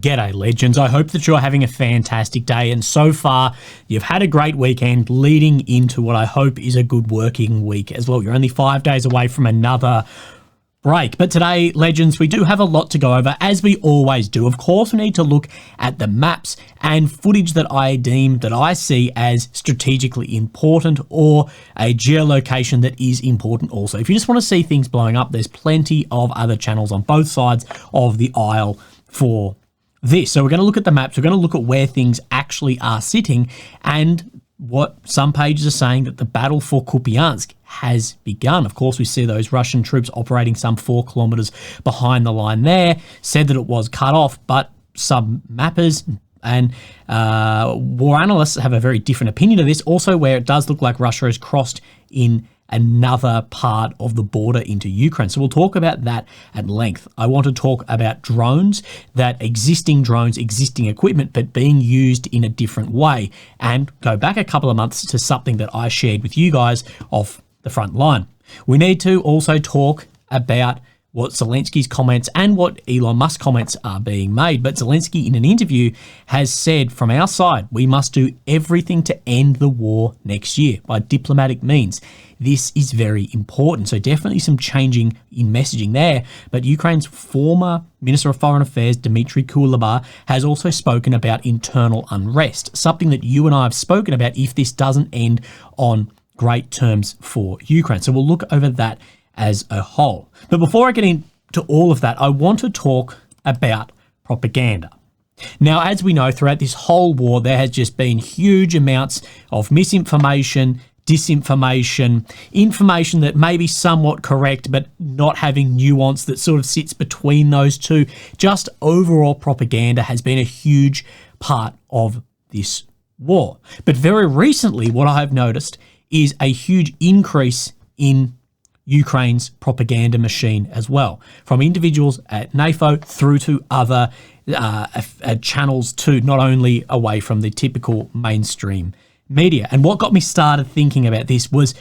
G'day legends, I hope that you're having a fantastic day and so far you've had a great weekend leading into what I hope is a good working week as well. You're only 5 days away from another break, but today, legends, we do have a lot to go over as we always do. Of course, we need to look at the maps and footage that I see as strategically important or a geolocation that is important also. If you just want to see things blowing up, there's plenty of other channels on both sides of the aisle for this. So we're going to look at the maps, we're going to look at where things actually are sitting and what some pages are saying that the battle for Kupiansk has begun. Of course, we see those Russian troops operating some 4 kilometers behind the line there, said that it was cut off, but some mappers and war analysts have a very different opinion of this, also where it does look like Russia has crossed in another part of the border into Ukraine. So we'll talk about that at length. I want to talk about drones, existing equipment, but being used in a different way, and go back a couple of months to something that I shared with you guys off the front line. We need to also talk about what Zelensky's comments and what Elon Musk's comments are being made. But Zelensky, in an interview, has said from our side, we must do everything to end the war next year by diplomatic means. This is very important. So definitely some changing in messaging there. But Ukraine's former Minister of Foreign Affairs, Dmitry Kuleba, has also spoken about internal unrest, something that you and I have spoken about if this doesn't end on great terms for Ukraine. So we'll look over that as a whole. But before I get into all of that, I want to talk about propaganda. Now, as we know, throughout this whole war, there has just been huge amounts of misinformation, disinformation, information that may be somewhat correct, but not having nuance that sort of sits between those two. Just overall propaganda has been a huge part of this war. But very recently, what I have noticed is a huge increase in Ukraine's propaganda machine as well, from individuals at NAFO through to other channels too, not only away from the typical mainstream media. And what got me started thinking about this was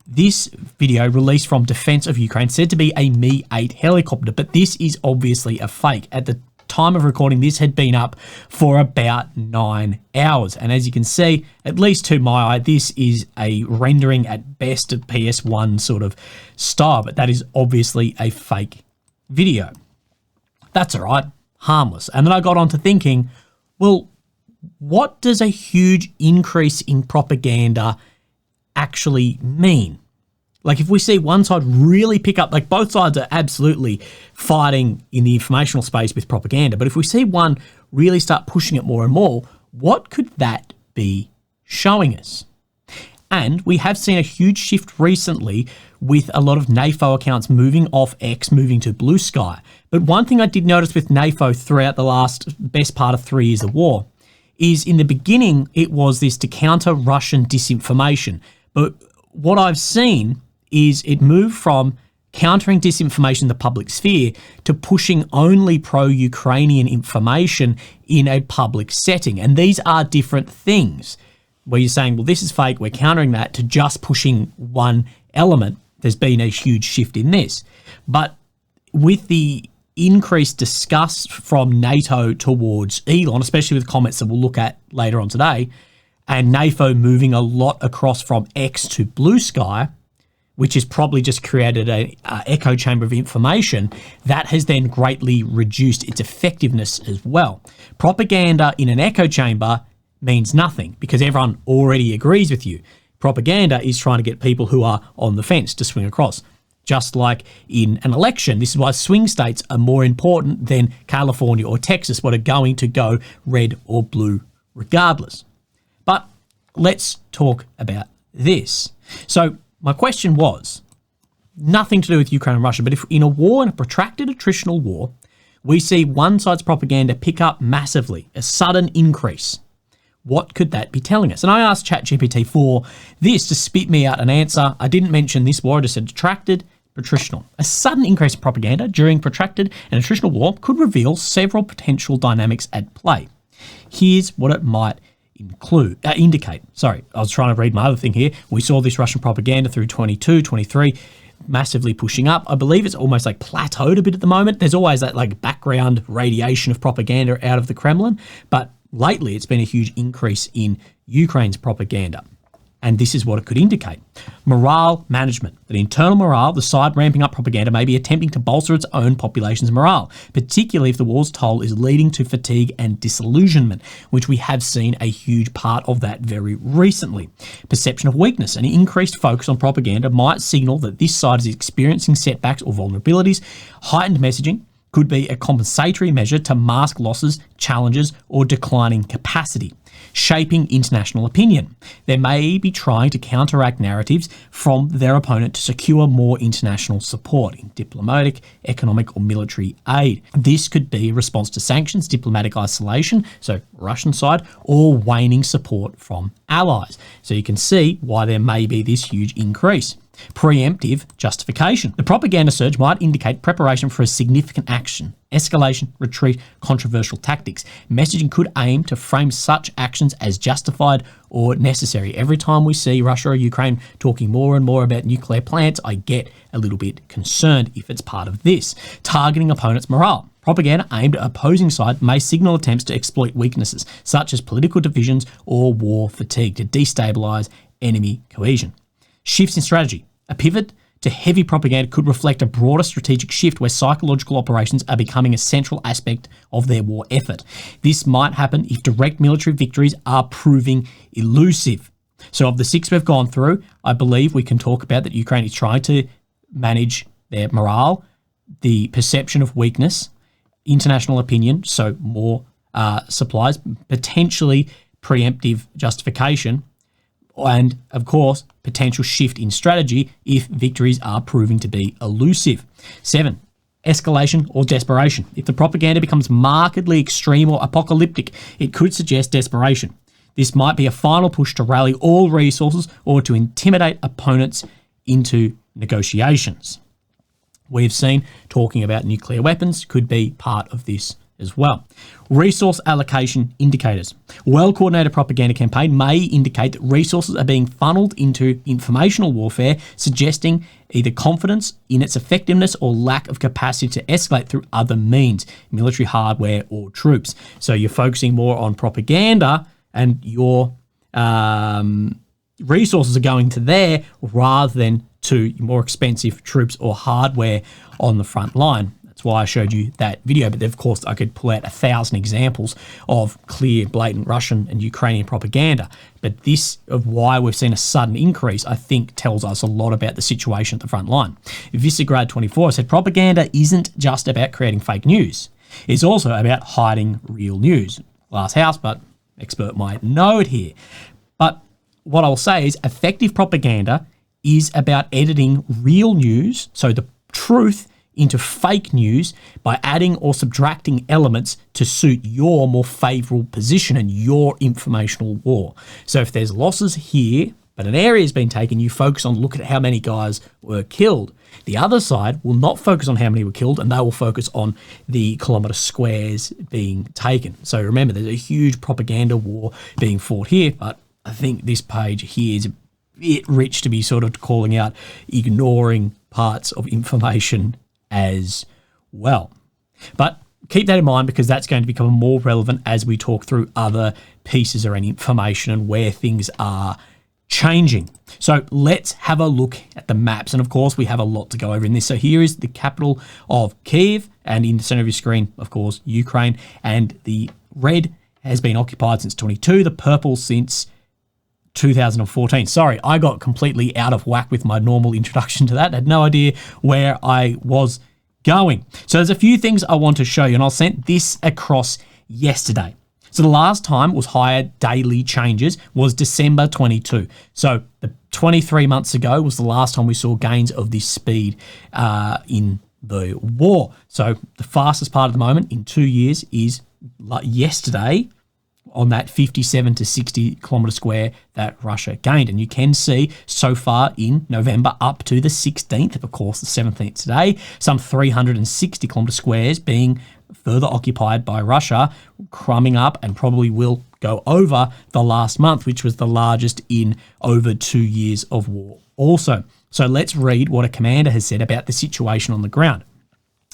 this video released from Defense of Ukraine, said to be a Mi-8 helicopter, but this is obviously a fake. At the time of recording, this had been up for about 9 hours. And as you can see, at least to my eye, this is a rendering at best of PS1 sort of style, but that is obviously a fake video. That's all right, harmless. And then I got on to thinking, well, what does a huge increase in propaganda actually mean? Like if we see one side really pick up, like both sides are absolutely fighting in the informational space with propaganda, but if we see one really start pushing it more and more, what could that be showing us? And we have seen a huge shift recently with a lot of NAFO accounts moving off X, moving to Blue Sky. But one thing I did notice with NAFO throughout the best part of 3 years of war is in the beginning, it was this to counter Russian disinformation. But what I've seen is it moved from countering disinformation in the public sphere to pushing only pro-Ukrainian information in a public setting. And these are different things where you're saying, well, this is fake, we're countering that, to just pushing one element. There's been a huge shift in this. But with the increased disgust from NATO towards Elon, especially with comments that we'll look at later on today, and NAFO moving a lot across from X to Blue Sky, which has probably just created an echo chamber of information, that has then greatly reduced its effectiveness as well. Propaganda in an echo chamber means nothing because everyone already agrees with you. Propaganda is trying to get people who are on the fence to swing across. Just like in an election, this is why swing states are more important than California or Texas, what are going to go red or blue regardless. But let's talk about this. So my question was, nothing to do with Ukraine and Russia, but if in a war, in a protracted attritional war, we see one side's propaganda pick up massively, a sudden increase, what could that be telling us? And I asked ChatGPT for this to spit me out an answer. I didn't mention this war, I just said protracted, attritional. A sudden increase in propaganda during protracted and attritional war could reveal several potential dynamics at play. Here's what it might indicate. Sorry, I was trying to read my other thing here. We saw this Russian propaganda through 22, 23. massively pushing up. I believe it's almost like plateaued a bit at the moment. There's always that like background radiation of propaganda out of the Kremlin, but lately it's been a huge increase in Ukraine's propaganda. And this is what it could indicate. Morale management. The internal morale, the side ramping up propaganda, may be attempting to bolster its own population's morale, particularly if the war's toll is leading to fatigue and disillusionment, which we have seen a huge part of that very recently. Perception of weakness. An increased focus on propaganda might signal that this side is experiencing setbacks or vulnerabilities. Heightened messaging could be a compensatory measure to mask losses, challenges, or declining capacity. Shaping international opinion. They may be trying to counteract narratives from their opponent to secure more international support in diplomatic, economic, or military aid. This could be a response to sanctions, diplomatic isolation, so Russian side, or waning support from allies. So you can see why there may be this huge increase. Preemptive justification. The propaganda surge might indicate preparation for a significant action, escalation, retreat, controversial tactics. Messaging could aim to frame such actions as justified or necessary. Every time we see Russia or Ukraine talking more and more about nuclear plants, I get a little bit concerned if it's part of this. Targeting opponents' morale. Propaganda aimed at opposing side may signal attempts to exploit weaknesses, such as political divisions or war fatigue, to destabilise enemy cohesion. Shifts in strategy. A pivot to heavy propaganda could reflect a broader strategic shift where psychological operations are becoming a central aspect of their war effort. This might happen if direct military victories are proving elusive. So of the 6 we've gone through, I believe we can talk about that Ukraine is trying to manage their morale, the perception of weakness, international opinion, so more supplies, potentially preemptive justification, and, of course, potential shift in strategy if victories are proving to be elusive. 7, escalation or desperation. If the propaganda becomes markedly extreme or apocalyptic, it could suggest desperation. This might be a final push to rally all resources or to intimidate opponents into negotiations. We've seen talking about nuclear weapons could be part of this as well. Resource allocation indicators. Well-coordinated propaganda campaign may indicate that resources are being funneled into informational warfare, suggesting either confidence in its effectiveness or lack of capacity to escalate through other means, military hardware or troops. So you're focusing more on propaganda and your resources are going to there rather than to more expensive troops or hardware on the front line. That's why I showed you that video, but of course I could pull out 1,000 examples of clear, blatant Russian and Ukrainian propaganda. But this of why we've seen a sudden increase, I think tells us a lot about the situation at the front line. Visegrad24 said propaganda isn't just about creating fake news. It's also about hiding real news. Glass house, but expert might know it here. But what I'll say is effective propaganda is about editing real news, so the truth, into fake news by adding or subtracting elements to suit your more favourable position and your informational war. So if there's losses here, but an area has been taken, you focus on look at how many guys were killed. The other side will not focus on how many were killed, and they will focus on the kilometre squares being taken. So remember, there's a huge propaganda war being fought here, but I think this page here is a bit rich to be sort of calling out ignoring parts of information as well. But keep that in mind because that's going to become more relevant as we talk through other pieces around information and where things are changing. So let's have a look at the maps. And of course, we have a lot to go over in this. So here is the capital of Kyiv, and in the center of your screen, of course, Ukraine. And the red has been occupied since 22, the purple since 2014. Sorry, I got completely out of whack with my normal introduction to that. I had no idea where I was going. So there's a few things I want to show you, and I'll send this across yesterday. So the last time was higher daily changes was December 22. So the 23 months ago was the last time we saw gains of this speed in the war. So the fastest part at the moment in 2 years is like yesterday, on that 57 to 60 kilometre square that Russia gained. And you can see so far in November up to the 16th, of course the 17th today, some 360 kilometre squares being further occupied by Russia, crumbing up and probably will go over the last month, which was the largest in over 2 years of war. Also, So let's read what a commander has said about the situation on the ground.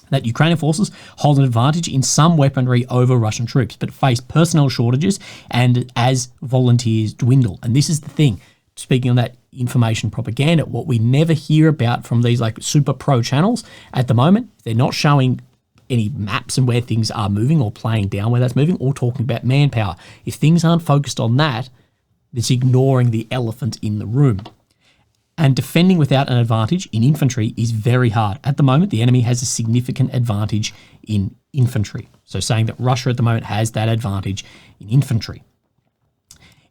That Ukrainian forces hold an advantage in some weaponry over Russian troops, but face personnel shortages and as volunteers dwindle. And this is the thing, speaking on that information propaganda, what we never hear about from these like super pro channels at the moment, they're not showing any maps and where things are moving or playing down where that's moving or talking about manpower. If things aren't focused on that, it's ignoring the elephant in the room. And defending without an advantage in infantry is very hard. At the moment, the enemy has a significant advantage in infantry. So saying that Russia at the moment has that advantage in infantry.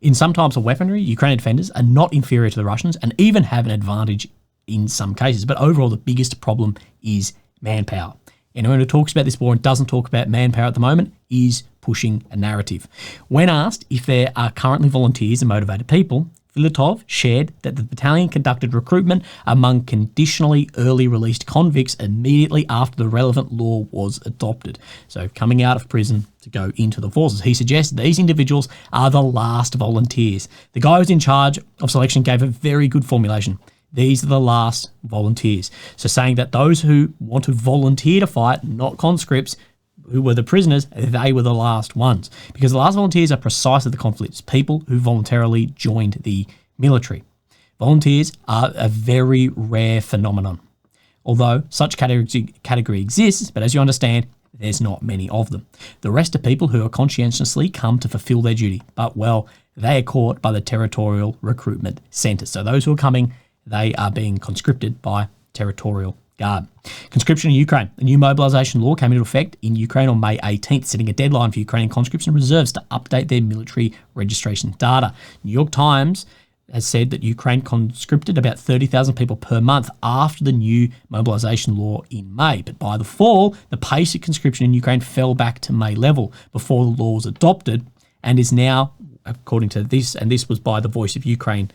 In some types of weaponry, Ukrainian defenders are not inferior to the Russians and even have an advantage in some cases. But overall, the biggest problem is manpower. Anyone who talks about this war and doesn't talk about manpower at the moment is pushing a narrative. When asked if there are currently volunteers and motivated people, Filatov shared that the battalion conducted recruitment among conditionally early released convicts immediately after the relevant law was adopted. So coming out of prison to go into the forces. He suggests these individuals are the last volunteers. The guy who's in charge of selection gave a very good formulation. These are the last volunteers. So saying that those who want to volunteer to fight, not conscripts, who were the prisoners, they were the last ones. Because the last volunteers are precisely the conflicts, people who voluntarily joined the military. Volunteers are a very rare phenomenon. Although such category exists, but as you understand, there's not many of them. The rest are people who are conscientiously come to fulfill their duty, but well, they are caught by the territorial recruitment centres. So those who are coming, they are being conscripted by territorial guard. Conscription in Ukraine. A new mobilisation law came into effect in Ukraine on May 18th, setting a deadline for Ukrainian conscripts and reserves to update their military registration data. New York Times has said that Ukraine conscripted about 30,000 people per month after the new mobilisation law in May. But by the fall, the pace of conscription in Ukraine fell back to May level before the law was adopted and is now, according to this, and this was by the Voice of Ukraine,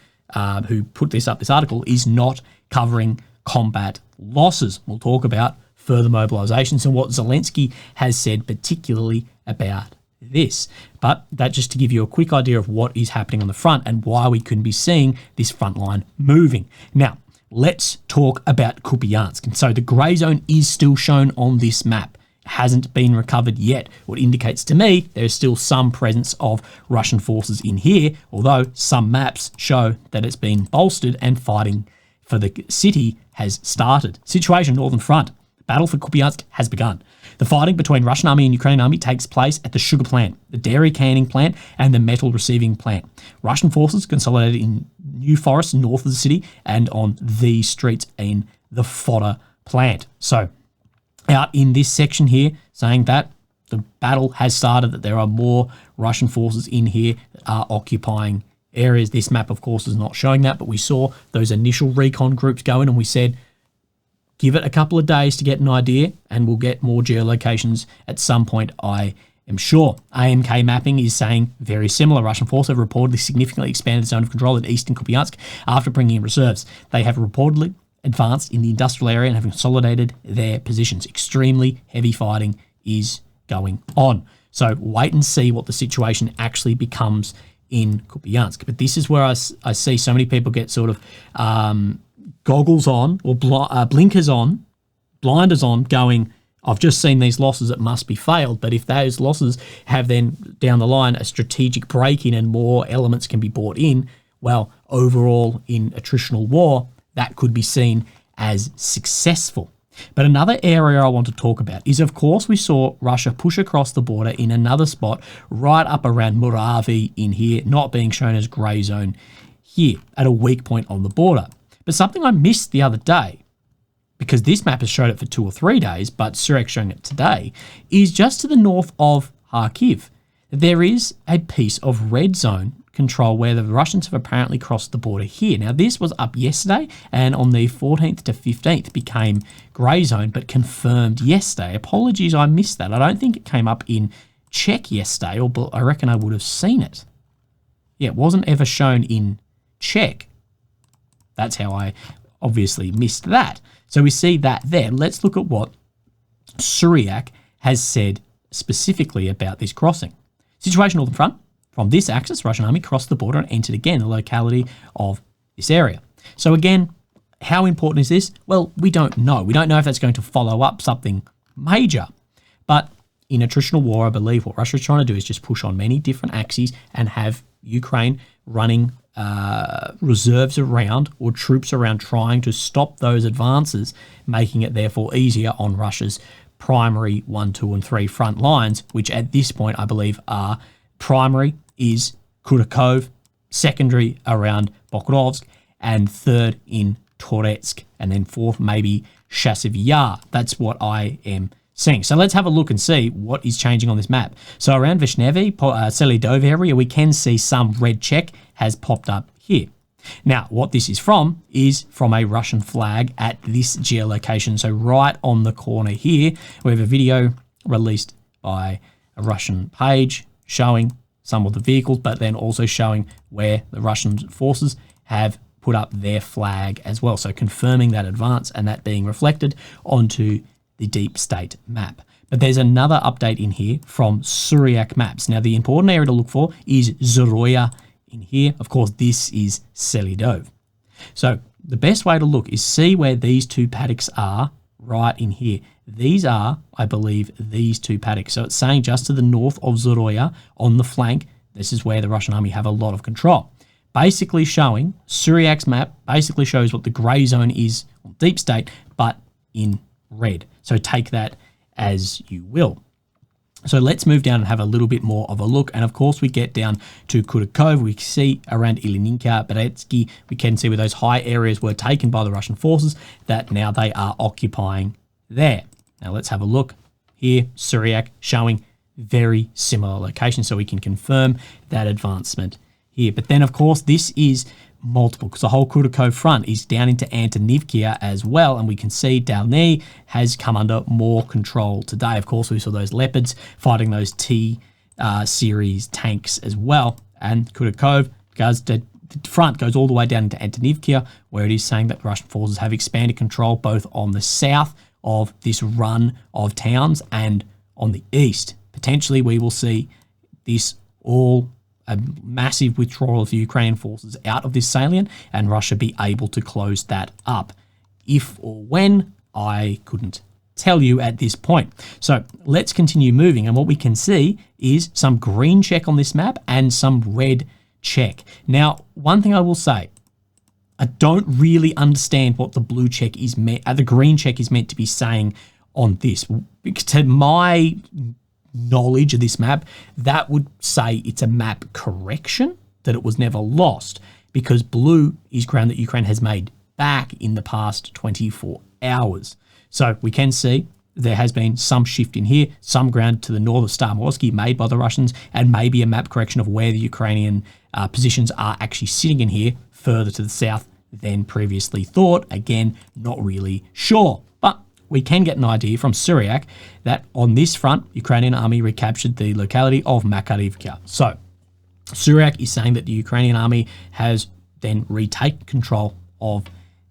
who put this article, is not covering combat losses. We'll talk about further mobilisations and what Zelensky has said particularly about this. But that just to give you a quick idea of what is happening on the front and why we couldn't be seeing this front line moving. Now, let's talk about Kupiansk. And so the grey zone is still shown on this map. It hasn't been recovered yet. What indicates to me there's still some presence of Russian forces in here, although some maps show that it's been bolstered and fighting for the city has started. Situation Northern Front. Battle for Kupiansk has begun. The fighting between Russian army and Ukrainian army takes place at the sugar plant, the dairy canning plant, and the metal receiving plant. Russian forces consolidated in New Forest north of the city and on these streets in the fodder plant. So out in this section here, saying that the battle has started, that there are more Russian forces in here that are occupying areas. This map, of course, is not showing that, but we saw those initial recon groups go in and we said, give it a couple of days to get an idea and we'll get more geolocations at some point, I am sure. AMK mapping is saying very similar. Russian forces have reportedly significantly expanded the zone of control in eastern Kupiansk after bringing in reserves. They have reportedly advanced in the industrial area and have consolidated their positions. Extremely heavy fighting is going on. So wait and see what the situation actually becomes in Kupiansk. But this is where I see so many people get sort of goggles on or blinkers on, blinders on, going, I've just seen these losses, it must be failed. But if those losses have then down the line a strategic break-in and more elements can be brought in, well, overall in attritional war, that could be seen as successful. But another area I want to talk about is, of course, we saw Russia push across the border in another spot right up around Muravi in here, not being shown as grey zone here at a weak point on the border. But something I missed the other day, because this map has showed it for 2 or 3 days, but Surek's showing it today, is just to the north of Kharkiv. There is a piece of red zone control where the Russians have apparently crossed the border here. Now, this was up yesterday and on the 14th to 15th became grey zone, but confirmed yesterday. Apologies, I missed that. I don't think it came up in Czech yesterday, or I reckon I would have seen it. Yeah, it wasn't ever shown in Czech. That's how I obviously missed that. So we see that there. Let's look at what Suryk has said specifically about this crossing. Situation northern front. From this axis, Russian army crossed the border and entered again the locality of this area. So again, how important is this? Well, we don't know. We don't know if that's going to follow up something major. But in a traditional war, I believe what Russia's trying to do is just push on many different axes and have Ukraine running reserves around or troops around trying to stop those advances, making it therefore easier on Russia's primary 1, 2, and 3 front lines, which at this point I believe are primary is Kursk, secondary around Pokrovsk, and third in Toretsk, and then fourth maybe Chasiv Yar. That's what I am seeing. So let's have a look and see what is changing on this map. So around Vishnevy, Selidov area, we can see some red check has popped up here. Now, what this is from a Russian flag at this geolocation. So right on the corner here, we have a video released by a Russian page showing some of the vehicles, but then also showing where the Russian forces have put up their flag as well. So confirming that advance and that being reflected onto the deep state map. But there's another update in here from Suryak maps. Now, the important area to look for is Zoroya in here. Of course, this is Selidov. So the best way to look is see where these two paddocks are right in here. These are, I believe, these two paddocks. So it's saying just to the north of Zoroya on the flank, this is where the Russian army have a lot of control. Basically showing, Suryak's map basically shows what the grey zone is on deep state, but in red. So take that as you will. So let's move down and have a little bit more of a look. And of course, we get down to Kursk. We see around Ilininka, Beretsky, we can see where those high areas were taken by the Russian forces that now they are occupying there. Now let's have a look here. Suryak showing very similar locations, so we can confirm that advancement here. But then, of course, this is multiple because the whole Kursk front is down into Antonivka as well, and we can see Dalny has come under more control today. Of course, we saw those Leopards fighting those T-series tanks as well, and Kursk goes the front goes all the way down into Antonivka, where it is saying that the Russian forces have expanded control both on the south of this run of towns and on the east. Potentially, we will see this all a massive withdrawal of the Ukrainian forces out of this salient and Russia be able to close that up. If or when, I couldn't tell you at this point. So let's continue moving, and what we can see is some green check on this map and some red check. Now, one thing I will say, I don't really understand what the blue check is meant, the green check is meant to be saying on this. To my knowledge of this map, that would say it's a map correction, that it was never lost, because blue is ground that Ukraine has made back in the past 24 hours. So we can see there has been some shift in here, some ground to the north of Starmorsky made by the Russians, and maybe a map correction of where the Ukrainian positions are actually sitting in here further to the south than previously thought. Again, not really sure. But we can get an idea from Suryak that on this front, Ukrainian army recaptured the locality of Makarivka. So Suryak is saying that the Ukrainian army has then retaken control of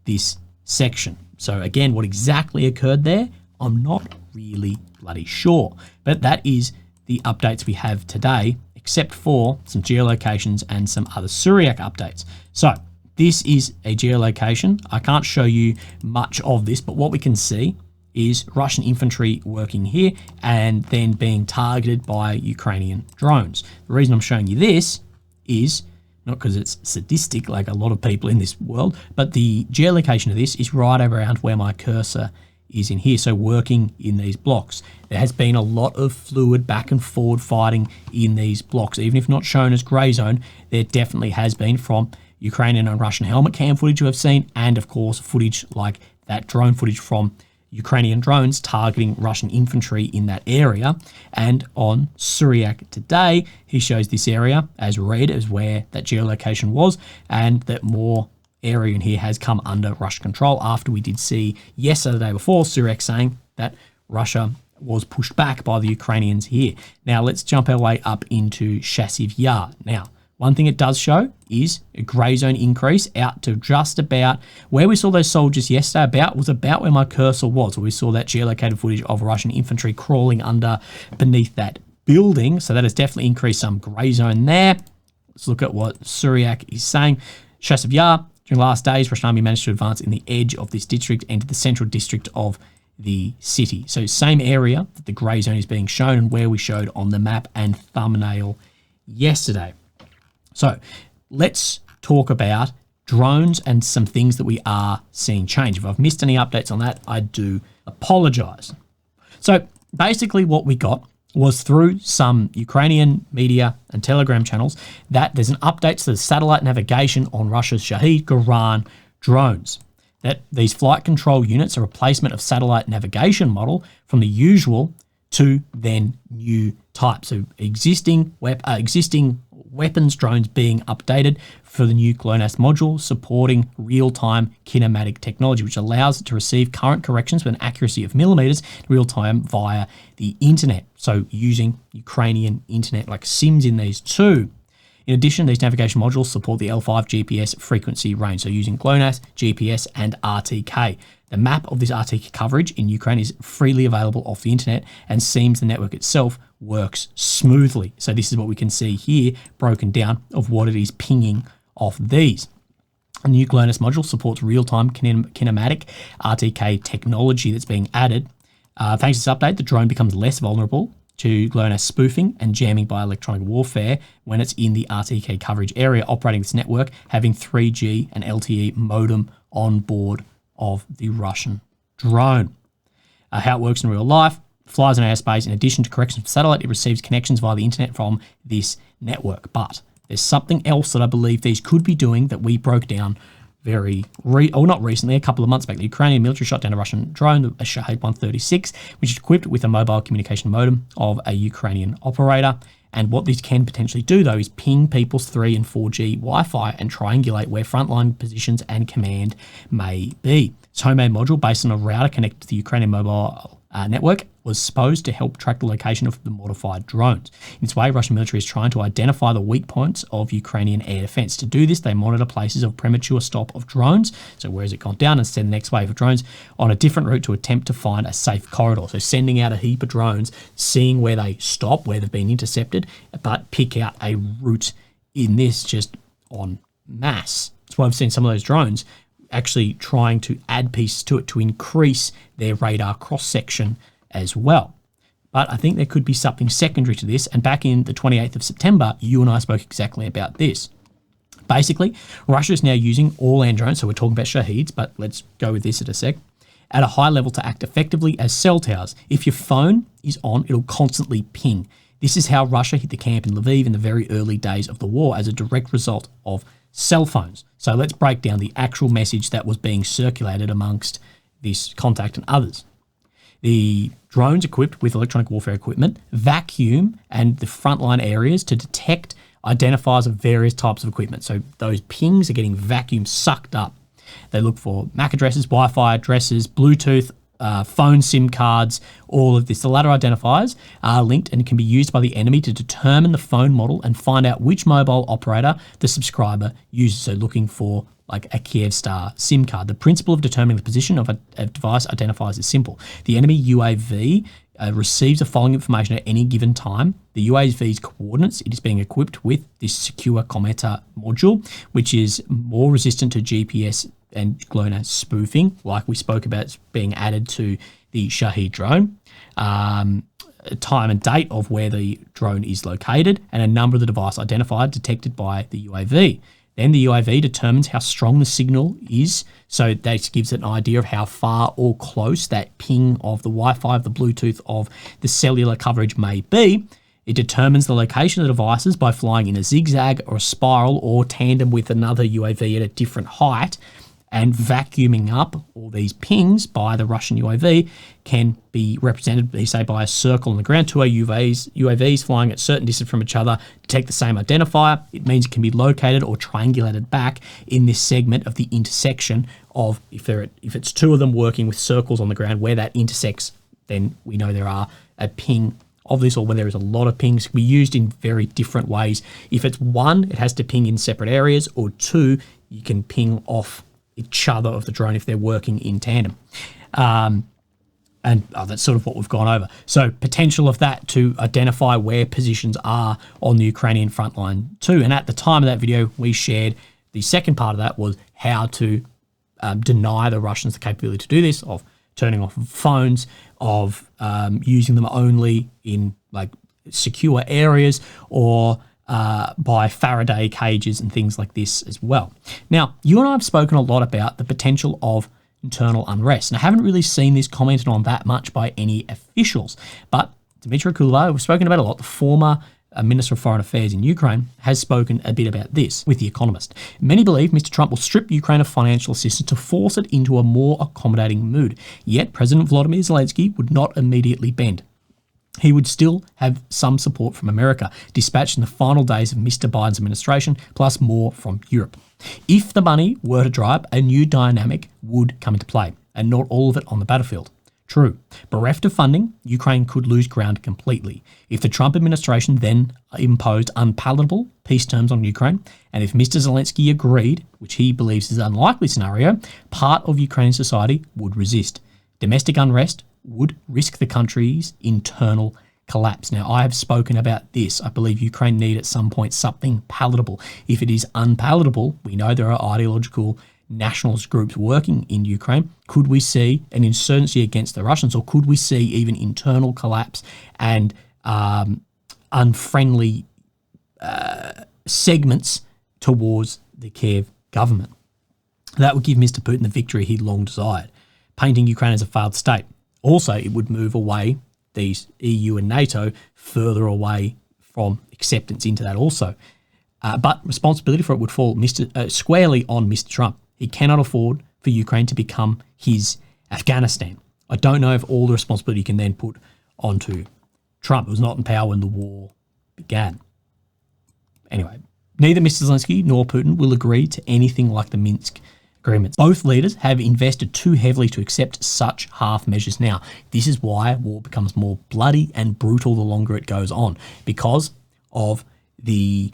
this section. So again, what exactly occurred there, I'm not really bloody sure. But that is the updates we have today, except for some geolocations and some other Suryak updates. So this is a geolocation. I can't show you much of this, but what we can see is Russian infantry working here and then being targeted by Ukrainian drones. The reason I'm showing you this is not because it's sadistic like a lot of people in this world, but the geolocation of this is right around where my cursor is in here, so working in these blocks. There has been a lot of fluid back and forward fighting in these blocks. Even if not shown as grey zone, there definitely has been from Ukrainian and Russian helmet cam footage you have seen, and of course footage like that drone footage from Ukrainian drones targeting Russian infantry in that area. And on Suryak today, he shows this area as red as where that geolocation was, and that more area in here has come under Russian control after we did see yesterday, the day before, Suryak saying that Russia was pushed back by the Ukrainians here. Now let's jump our way up into Chasiv Yar. Now, one thing it does show is a grey zone increase out to just about where we saw those soldiers yesterday, was about where my cursor was, where we saw that geolocated footage of Russian infantry crawling under beneath that building. So that has definitely increased some grey zone there. Let's look at what Suryak is saying. Chasiv Yar, During the last days, Russian army managed to advance in the edge of this district into the central district of the city. So same area that the grey zone is being shown and where we showed on the map and thumbnail yesterday. So let's talk about drones and some things that we are seeing change. If I've missed any updates on that, I do apologise. So basically what we got was through some Ukrainian media and Telegram channels that there's an update to the satellite navigation on Russia's Shahed Goran drones. That these flight control units are a replacement of satellite navigation model from the usual to then new type. So existing weapons drones being updated for the new GLONASS module supporting real-time kinematic technology, which allows it to receive current corrections with an accuracy of millimeters in real time via the internet. So using Ukrainian internet like SIMs in these too. In addition, these navigation modules support the L5 GPS frequency range, so using GLONASS, GPS, and RTK. The map of this RTK coverage in Ukraine is freely available off the internet and seems the network itself works smoothly. So this is what we can see here broken down of what it is pinging off these. A new GLONASS module supports real-time kinematic RTK technology that's being added. Thanks to this update, the drone becomes less vulnerable to GLONASS spoofing and jamming by electronic warfare when it's in the RTK coverage area operating this network, having 3G and LTE modem on board of the Russian drone. How it works in real life: flies in airspace. In addition to corrections for satellite, it receives connections via the internet from this network. But there's something else that I believe these could be doing that we broke down not recently, a couple of months back. The Ukrainian military shot down a Russian drone, a Shahed 136, which is equipped with a mobile communication modem of a Ukrainian operator. And what this can potentially do, though, is ping people's 3 and 4G Wi-Fi and triangulate where frontline positions and command may be. This homemade module, based on a router connected to the Ukrainian mobile network, was supposed to help track the location of the modified drones. In this way, Russian military is trying to identify the weak points of Ukrainian air defense. To do this, they monitor places of premature stop of drones, so where has it gone down, and send the next wave of drones on a different route to attempt to find a safe corridor. So sending out a heap of drones, seeing where they stop, where they've been intercepted, but pick out a route in this just en masse. That's why I've seen some of those drones actually trying to add pieces to it to increase their radar cross-section as well. But I think there could be something secondary to this, and back in the 28th of September, you and I spoke exactly about this. Basically, Russia is now using all land drones, so we're talking about Shaheds, but let's go with this at a sec, at a high level to act effectively as cell towers. If your phone is on, it'll constantly ping. This is how Russia hit the camp in Lviv in the very early days of the war as a direct result of cell phones. So let's break down the actual message that was being circulated amongst this contact and others. The drones equipped with electronic warfare equipment vacuum and the frontline areas to detect identifiers of various types of equipment. So those pings are getting vacuum sucked up. They look for MAC addresses, Wi-Fi addresses, Bluetooth, phone SIM cards, all of this. The latter identifiers are linked and can be used by the enemy to determine the phone model and find out which mobile operator the subscriber uses. So looking for like a Kyivstar SIM card. The principle of determining the position of a device identifiers is simple. The enemy UAV receives the following information at any given time. The UAV's coordinates, it is being equipped with this secure commenter module, which is more resistant to GPS and GLONASS spoofing, like we spoke about being added to the Shahed drone. Time and date of where the drone is located, and a number of the device identified detected by the UAV. Then the UAV determines how strong the signal is, so that gives it an idea of how far or close that ping of the Wi-Fi, of the Bluetooth, of the cellular coverage may be. It determines the location of the devices by flying in a zigzag or a spiral or tandem with another UAV at a different height, and vacuuming up all these pings by the Russian UAV can be represented, say, by a circle on the ground. Two UAVs flying at certain distance from each other detect the same identifier. It means it can be located or triangulated back in this segment of the intersection of, if it's two of them working with circles on the ground where that intersects, then we know there are a ping of this, or when there is a lot of pings, can be used in very different ways. If it's one, it has to ping in separate areas, or two, you can ping off each other of the drone if they're working in tandem. That's sort of what we've gone over. So potential of that to identify where positions are on the Ukrainian front line too. And at the time of that video, we shared The second part of that was how to deny the Russians the capability to do this, of turning off phones, of using them only in like secure areas, or by Faraday cages and things like this as well. Now, you and I have spoken a lot about the potential of internal unrest, and I haven't really seen this commented on that much by any officials. But Dmitry Kuleba, we've spoken about a lot, the former Minister of Foreign Affairs in Ukraine, has spoken a bit about this with The Economist. Many believe Mr. Trump will strip Ukraine of financial assistance to force it into a more accommodating mood. Yet President Volodymyr Zelensky would not immediately bend. He would still have some support from America, dispatched in the final days of Mr. Biden's administration, plus more from Europe. If the money were to dry up, a new dynamic would come into play, and not all of it on the battlefield. True. Bereft of funding, Ukraine could lose ground completely. If the Trump administration then imposed unpalatable peace terms on Ukraine, and if Mr. Zelensky agreed, which he believes is an unlikely scenario, part of Ukrainian society would resist. Domestic unrest would risk the country's internal collapse. Now, I have spoken about this. I believe Ukraine need at some point something palatable. If it is unpalatable, we know there are ideological nationalist groups working in Ukraine. Could we see an insurgency against the Russians, or could we see even internal collapse and unfriendly segments towards the Kiev government? That would give Mr. Putin the victory he long desired, painting Ukraine as a failed state. Also, it would move away these EU and NATO further away from acceptance into that also. But responsibility for it would fall squarely on Mr. Trump. He cannot afford for Ukraine to become his Afghanistan. I don't know if all the responsibility can then put onto Trump, who was not in power when the war began. Anyway, neither Mr. Zelensky nor Putin will agree to anything like the Minsk agreements. Both leaders have invested too heavily to accept such half measures now. This is why war becomes more bloody and brutal the longer it goes on, because of the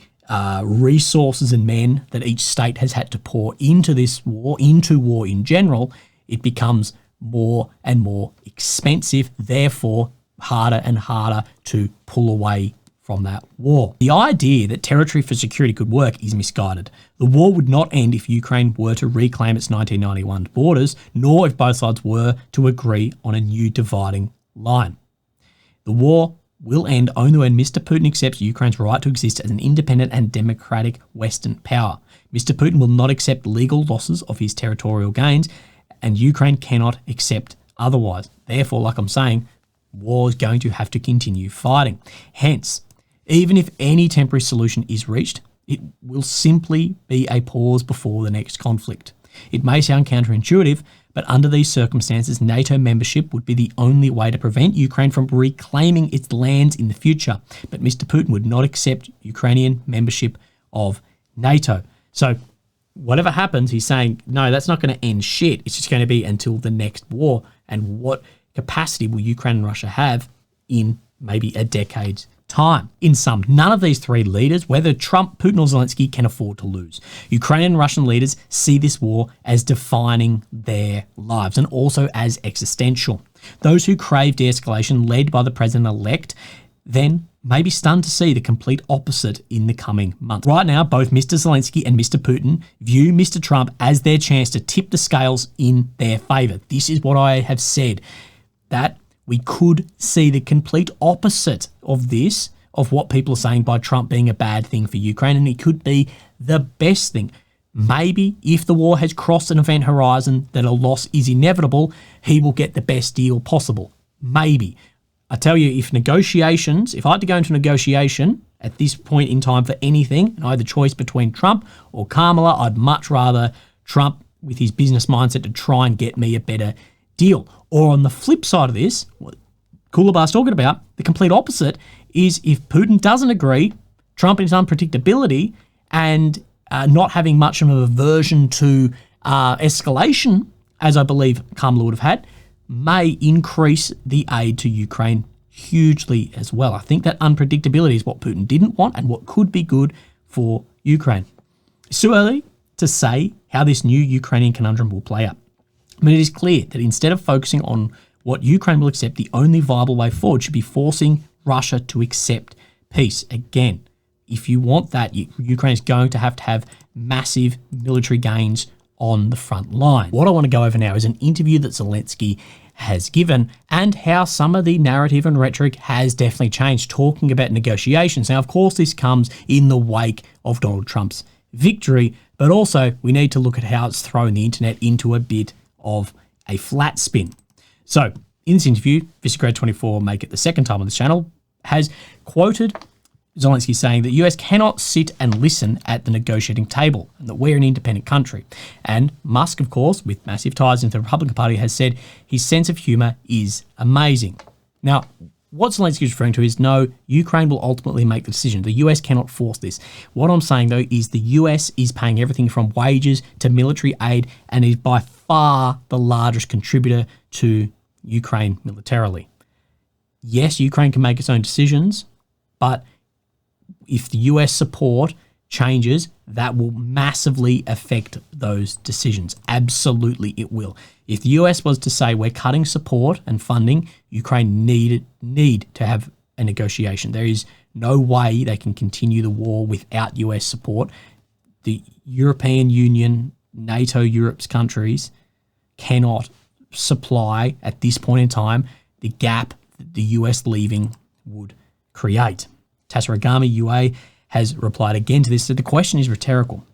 resources and men that each state has had to pour into this war, into war in general. It becomes more and more expensive, therefore harder and harder to pull away from that war. The idea that territory for security could work is misguided. The war would not end if Ukraine were to reclaim its 1991 borders, nor if both sides were to agree on a new dividing line. The war will end only when Mr. Putin accepts Ukraine's right to exist as an independent and democratic Western power. Mr. Putin will not accept legal losses of his territorial gains, and Ukraine cannot accept otherwise. Therefore, like I'm saying, war is going to have to continue fighting. Hence, even if any temporary solution is reached, it will simply be a pause before the next conflict. It may sound counterintuitive, but under these circumstances, NATO membership would be the only way to prevent Ukraine from reclaiming its lands in the future. But Mr. Putin would not accept Ukrainian membership of NATO. So whatever happens, he's saying, no, that's not going to end shit. It's just going to be until the next war. And what capacity will Ukraine and Russia have in maybe a decade's time? In sum, none of these three leaders, whether Trump, Putin or Zelensky, can afford to lose. Ukrainian and Russian leaders see this war as defining their lives and also as existential. Those who crave de-escalation led by the president-elect then may be stunned to see the complete opposite in the coming months. Right now, both Mr. Zelensky and Mr. Putin view Mr. Trump as their chance to tip the scales in their favour. This is what I have said, that we could see the complete opposite of this, of what people are saying by Trump being a bad thing for Ukraine, and it could be the best thing. Maybe if the war has crossed an event horizon that a loss is inevitable, he will get the best deal possible. Maybe. I tell you, if I had to go into negotiation at this point in time for anything, and I had the choice between Trump or Kamala, I'd much rather Trump with his business mindset to try and get me a better deal. Or on the flip side of this, what Kulebar's talking about, the complete opposite is if Putin doesn't agree, Trump and his unpredictability and not having much of an aversion to escalation, as I believe Kamala would have had, may increase the aid to Ukraine hugely as well. I think that unpredictability is what Putin didn't want and what could be good for Ukraine. It's too early to say how this new Ukrainian conundrum will play out. But it is clear that instead of focusing on what Ukraine will accept, the only viable way forward should be forcing Russia to accept peace. Again, if you want that, Ukraine is going to have massive military gains on the front line. What I want to go over now is an interview that Zelensky has given and how some of the narrative and rhetoric has definitely changed, talking about negotiations. Now, of course, this comes in the wake of Donald Trump's victory, but also we need to look at how it's thrown the internet into a bit of a flat spin. So in this interview, Visegrad24, make it the second time on this channel, has quoted Zelensky saying that the US cannot sit and listen at the negotiating table and that we're an independent country. And Musk, of course, with massive ties into the Republican Party, has said his sense of humour is amazing. Now, what Zelensky is referring to is no, Ukraine will ultimately make the decision. The US cannot force this. What I'm saying, though, is the US is paying everything from wages to military aid and is by far the largest contributor to Ukraine militarily. Yes, Ukraine can make its own decisions, but if the US support changes, that will massively affect those decisions. Absolutely, it will. If the US was to say we're cutting support and funding, Ukraine need to have a negotiation. There is no way they can continue the war without US support. The European Union, NATO, Europe's countries cannot supply at this point in time the gap that the US leaving would create. Tasaragami UA has replied again to this, that the question is rhetorical.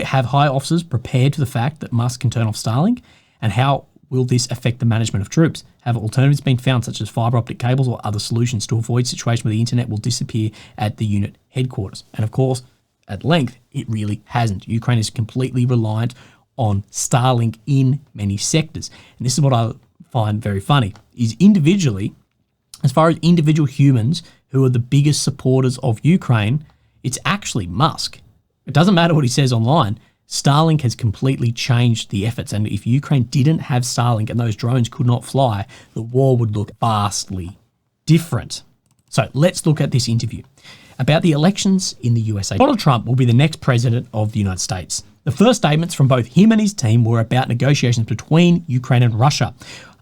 Have high officers prepared for the fact that Musk can turn off Starlink? And how will this affect the management of troops? Have alternatives been found, such as fibre optic cables or other solutions, to avoid a situation where the internet will disappear at the unit headquarters? And of course, at length, it really hasn't. Ukraine is completely reliant on Starlink in many sectors. And this is what I find very funny, is individually, as far as individual humans who are the biggest supporters of Ukraine, it's actually Musk. It doesn't matter what he says online. Starlink has completely changed the efforts. And if Ukraine didn't have Starlink and those drones could not fly, the war would look vastly different. So let's look at this interview about the elections in the USA. Donald Trump will be the next president of the United States. The first statements from both him and his team were about negotiations between Ukraine and Russia.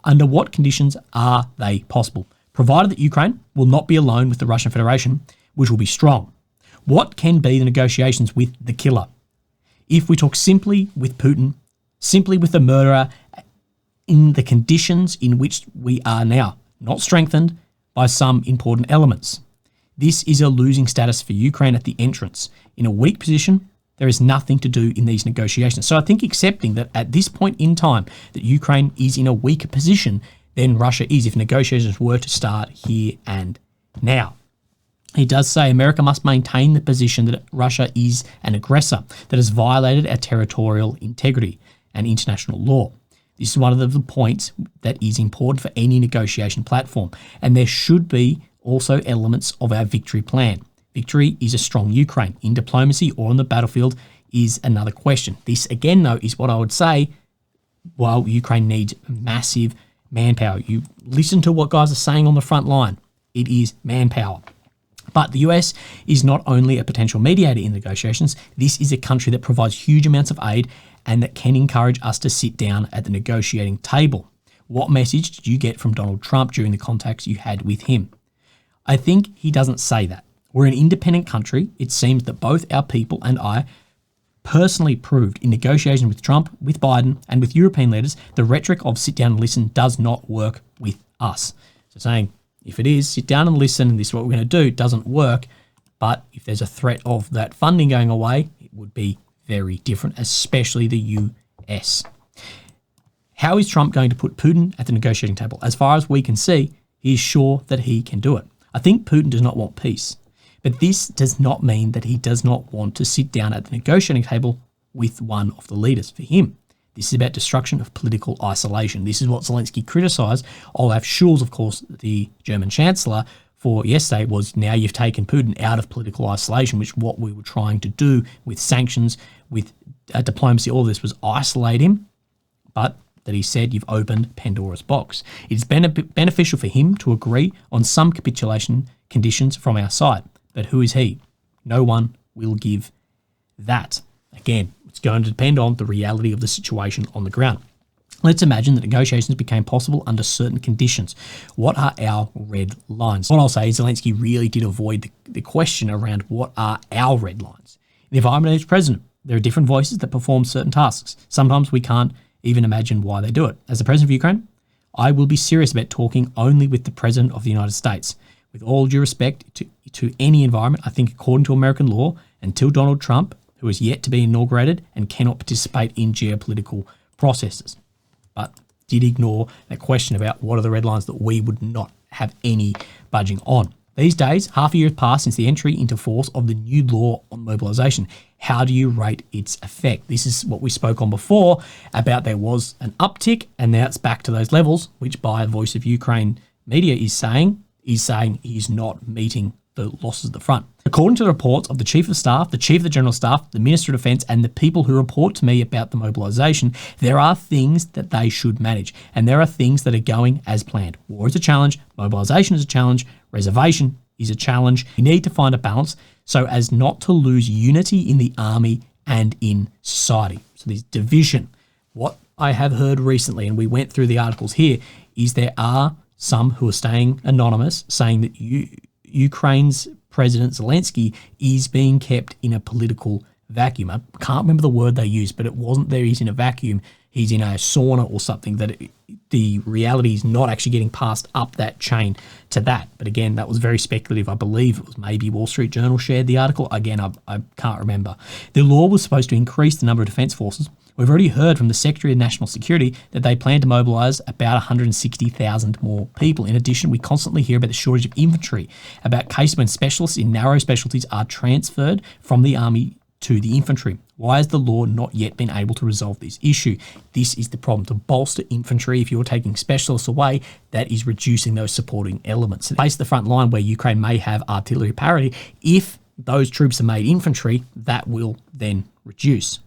Under what conditions are they possible? Provided that Ukraine will not be alone with the Russian Federation, which will be strong. What can be the negotiations with the killer? If we talk simply with Putin, simply with the murderer, in the conditions in which we are now, not strengthened by some important elements. This is a losing status for Ukraine at the entrance. In a weak position, there is nothing to do in these negotiations. So I think accepting that at this point in time that Ukraine is in a weaker position than Russia is if negotiations were to start here and now. He does say America must maintain the position that Russia is an aggressor that has violated our territorial integrity and international law. This is one of the points that is important for any negotiation platform, and there should be also elements of our victory plan. Victory is a strong Ukraine. In diplomacy or on the battlefield is another question. This again, though, is what I would say, while Ukraine needs massive manpower. You listen to what guys are saying on the front line. It is manpower. But the US is not only a potential mediator in negotiations, this is a country that provides huge amounts of aid and that can encourage us to sit down at the negotiating table. What message did you get from Donald Trump during the contacts you had with him? I think he doesn't say that. We're an independent country. It seems that both our people and I personally proved in negotiations with Trump, with Biden, and with European leaders, the rhetoric of sit down and listen does not work with us. So saying, if it is, sit down and listen, and this is what we're going to do, doesn't work. But if there's a threat of that funding going away, it would be very different, especially the US. How is Trump going to put Putin at the negotiating table? As far as we can see, he is sure that he can do it. I think Putin does not want peace. But this does not mean that he does not want to sit down at the negotiating table with one of the leaders. For him, this is about destruction of political isolation. This is what Zelensky criticised Olaf Scholz, of course, the German Chancellor, for yesterday, was now you've taken Putin out of political isolation, which what we were trying to do with sanctions, with diplomacy, all this was isolate him. But that he said you've opened Pandora's box. It's beneficial for him to agree on some capitulation conditions from our side. But who is he? No one will give that. Again, it's going to depend on the reality of the situation on the ground. Let's imagine that negotiations became possible under certain conditions. What are our red lines? What I'll say is Zelensky really did avoid the question around what are our red lines. In the environment as president, there are different voices that perform certain tasks. Sometimes we can't even imagine why they do it. As the president of Ukraine, I will be serious about talking only with the president of the United States. With all due respect to any environment, I think according to American law, until Donald Trump, who is yet to be inaugurated and cannot participate in geopolitical processes. But did ignore that question about what are the red lines that we would not have any budging on. These days, half a year has passed since the entry into force of the new law on mobilisation. How do you rate its effect? This is what we spoke on before about there was an uptick and now it's back to those levels, which by Voice of Ukraine media is saying he's not meeting the losses at the front. According to the reports of the Chief of Staff, the Chief of the General Staff, the Minister of Defence and the people who report to me about the mobilisation, there are things that they should manage and there are things that are going as planned. War is a challenge, mobilisation is a challenge, reservation is a challenge. You need to find a balance so as not to lose unity in the army and in society. So there's division. What I have heard recently, and we went through the articles here, is there are some who are staying anonymous saying that Ukraine's President Zelensky is being kept in a political vacuum. I can't remember the word they used, but it wasn't there he's in a vacuum. He's in a sauna or something, that the reality is not actually getting passed up that chain to that. But again, that was very speculative. I believe it was maybe Wall Street Journal shared the article. Again, I can't remember. The law was supposed to increase the number of defence forces. We've already heard from the Secretary of National Security that they plan to mobilise about 160,000 more people. In addition, we constantly hear about the shortage of infantry, about cases when specialists in narrow specialties are transferred from the army to the infantry. Why has the law not yet been able to resolve this issue? This is the problem. To bolster infantry, if you're taking specialists away, that is reducing those supporting elements. Place the front line where Ukraine may have artillery parity. If those troops are made infantry, that will then reduce.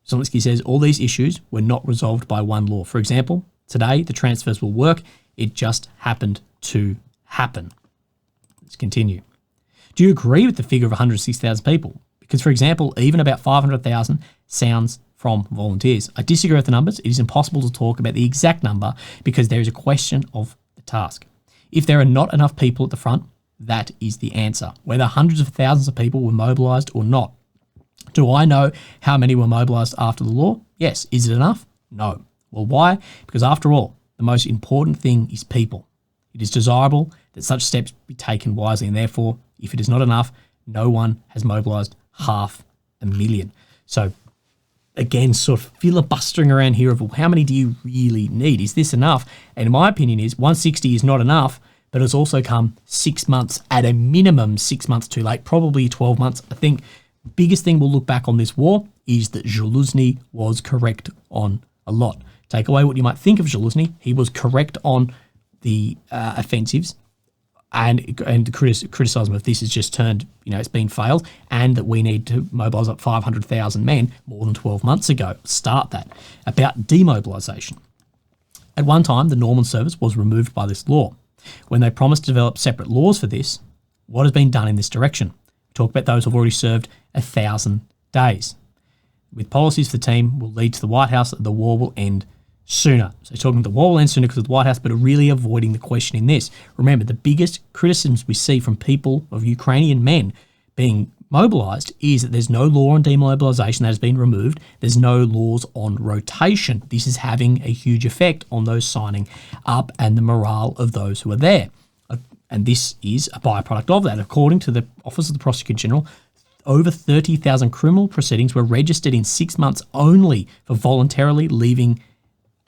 Zelensky says all these issues were not resolved by one law. For example, today the transfers will work. It just happened to happen. Let's continue. Do you agree with the figure of 106,000 people? Because, for example, even about 500,000 sounds from volunteers. I disagree with the numbers. It is impossible to talk about the exact number because there is a question of the task. If there are not enough people at the front, that is the answer. Whether hundreds of thousands of people were mobilised or not. Do I know how many were mobilised after the law? Yes. Is it enough? No. Well, why? Because after all, the most important thing is people. It is desirable that such steps be taken wisely, and therefore, if it is not enough, no one has mobilised 500,000. So again, sort of filibustering around here of, well, how many do you really need? Is this enough? And in my opinion is 160 is not enough, but it's also come 6 months, at a minimum 6 months too late, probably 12 months. I think the biggest thing we'll look back on this war is that Zaluzhny was correct on a lot. Take away what you might think of Zaluzhny, he was correct on the offensives, and criticise them if this has just turned, it's been failed, and that we need to mobilise up 500,000 men more than 12 months ago. Start that. About demobilisation. At one time, the Norman service was removed by this law. When they promised to develop separate laws for this, what has been done in this direction? We talk about those who have already served 1,000 days. With policies for the team will lead to the White House that the war will end sooner. So talking the war will end sooner because of the White House, but are really avoiding the question in this. Remember, the biggest criticisms we see from people of Ukrainian men being mobilised is that there's no law on demobilisation that has been removed. There's no laws on rotation. This is having a huge effect on those signing up and the morale of those who are there. And this is a byproduct of that. According to the Office of the Prosecutor General, over 30,000 criminal proceedings were registered in 6 months only for voluntarily leaving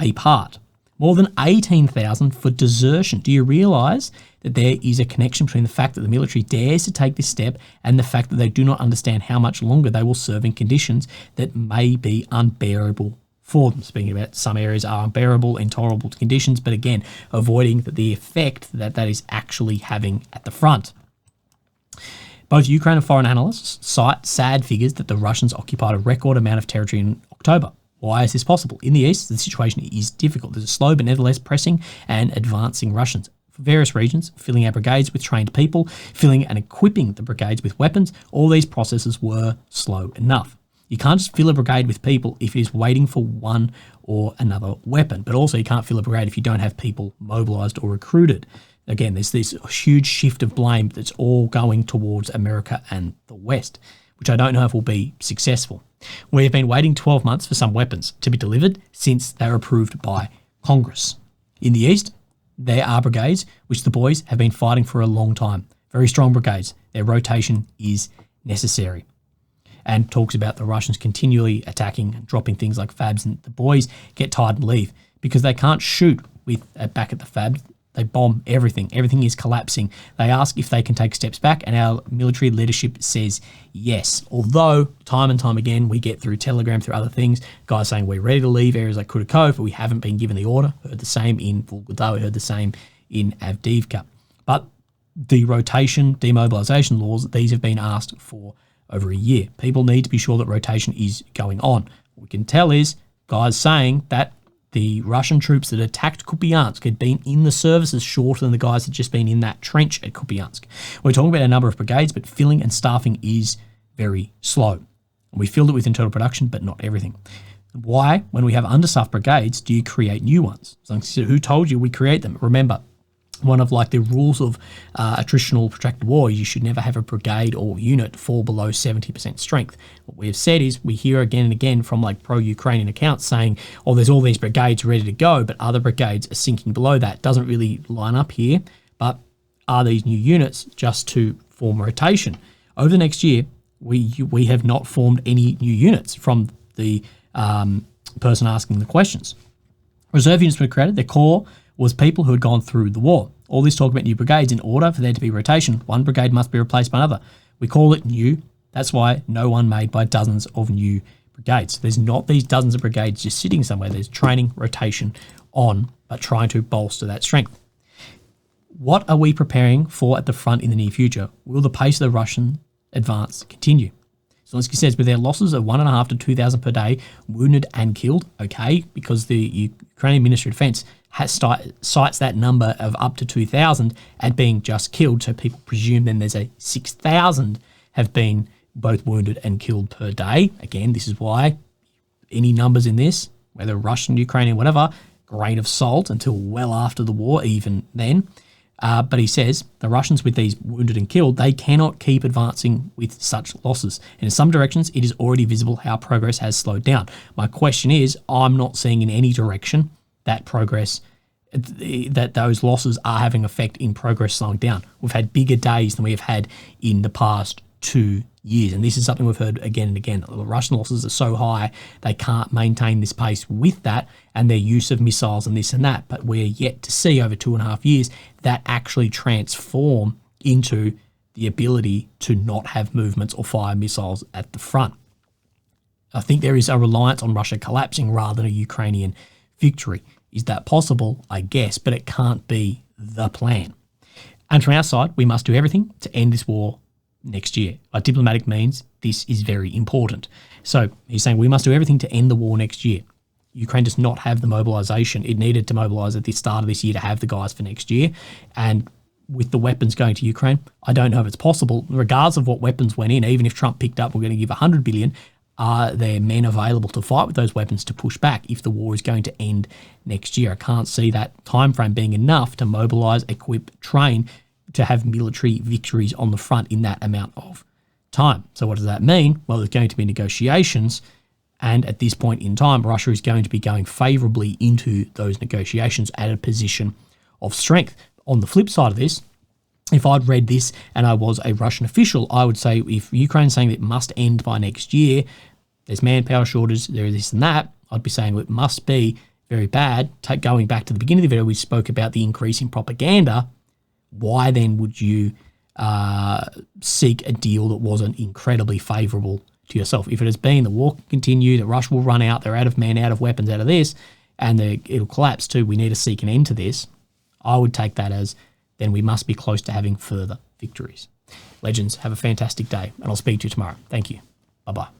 a part. More than 18,000 for desertion. Do you realise that there is a connection between the fact that the military dares to take this step and the fact that they do not understand how much longer they will serve in conditions that may be unbearable for them? Speaking about some areas are unbearable, intolerable conditions, but again, avoiding the effect that that is actually having at the front. Both Ukraine and foreign analysts cite sad figures that the Russians occupied a record amount of territory in October. Why is this possible? In the east, the situation is difficult. There's a slow but nevertheless pressing and advancing Russians. For various regions, filling our brigades with trained people, filling and equipping the brigades with weapons, all these processes were slow enough. You can't just fill a brigade with people if it is waiting for one or another weapon, but also you can't fill a brigade if you don't have people mobilised or recruited. Again, there's this huge shift of blame that's all going towards America and the West, which I don't know if will be successful. We have been waiting 12 months for some weapons to be delivered since they were approved by Congress. In the East, there are brigades which the boys have been fighting for a long time. Very strong brigades. Their rotation is necessary. And talks about the Russians continually attacking and dropping things like FABs, and the boys get tired and leave because they can't shoot with back at the FAB. They bomb everything. Everything is collapsing. They ask if they can take steps back, and our military leadership says yes. Although, time and time again, we get through Telegram, through other things, guys saying we're ready to leave areas like Kursk, but we haven't been given the order. Heard the same in Volgograd. We heard the same in Avdiivka. But the rotation, demobilisation laws, these have been asked for over a year. People need to be sure that rotation is going on. What we can tell is guys saying that the Russian troops that attacked Kupiansk had been in the services shorter than the guys that had just been in that trench at Kupiansk. We're talking about a number of brigades, but filling and staffing is very slow. And we filled it with internal production, but not everything. Why, when we have understaffed brigades, do you create new ones? So who told you we create them? Remember, one of like the rules of attritional protracted war, you should never have a brigade or unit fall below 70% strength. What we have said is we hear again and again from like pro-Ukrainian accounts saying, oh, there's all these brigades ready to go, but other brigades are sinking below that. Doesn't really line up here, but are these new units just to form rotation? Over the next year, we have not formed any new units from the person asking the questions. Reserve units were created. Their core was people who had gone through the war. All this talk about new brigades, in order for there to be rotation, one brigade must be replaced by another. We call it new. That's why no one made by dozens of new brigades. There's not these dozens of brigades just sitting somewhere. There's training, rotation on, but trying to bolster that strength. What are we preparing for at the front in the near future? Will the pace of the Russian advance continue? Zelensky says, with their losses of 1,500 to 2,000 per day, wounded and killed, okay, because the Ukrainian Ministry of Defense cites that number of up to 2,000 at being just killed, so people presume then there's a 6,000 have been both wounded and killed per day. Again, this is why any numbers in this, whether Russian, Ukrainian, whatever, grain of salt until well after the war, even then. But he says the Russians with these wounded and killed, they cannot keep advancing with such losses. And in some directions, it is already visible how progress has slowed down. My question is, I'm not seeing in any direction that progress, that those losses are having effect in progress slowing down. We've had bigger days than we have had in the past 2 years. And this is something we've heard again and again. The Russian losses are so high, they can't maintain this pace with that and their use of missiles and this and that. But we're yet to see over 2.5 years that actually transform into the ability to not have movements or fire missiles at the front. I think there is a reliance on Russia collapsing rather than a Ukrainian victory. Is that possible? I guess, but it can't be the plan. And from our side, we must do everything to end this war next year. By diplomatic means, this is very important. So he's saying we must do everything to end the war next year. Ukraine does not have the mobilisation. It needed to mobilise at the start of this year to have the guys for next year. And with the weapons going to Ukraine, I don't know if it's possible, regardless of what weapons went in, even if Trump picked up, we're going to give 100 billion, are there men available to fight with those weapons to push back if the war is going to end next year? I can't see that time frame being enough to mobilise, equip, train, to have military victories on the front in that amount of time. So what does that mean? Well, there's going to be negotiations, and at this point in time, Russia is going to be going favourably into those negotiations at a position of strength. On the flip side of this, if I'd read this and I was a Russian official, I would say if Ukraine's saying it must end by next year, there's manpower shortage, there is this and that, I'd be saying, well, it must be very bad. Going back to the beginning of the video, we spoke about the increase in propaganda. Why then would you seek a deal that wasn't incredibly favourable to yourself? If it has been the war can continue, that Russia will run out, they're out of men, out of weapons, out of this, and it'll collapse too, we need to seek an end to this, I would take that as then we must be close to having further victories. Legends, have a fantastic day, and I'll speak to you tomorrow. Thank you. Bye-bye.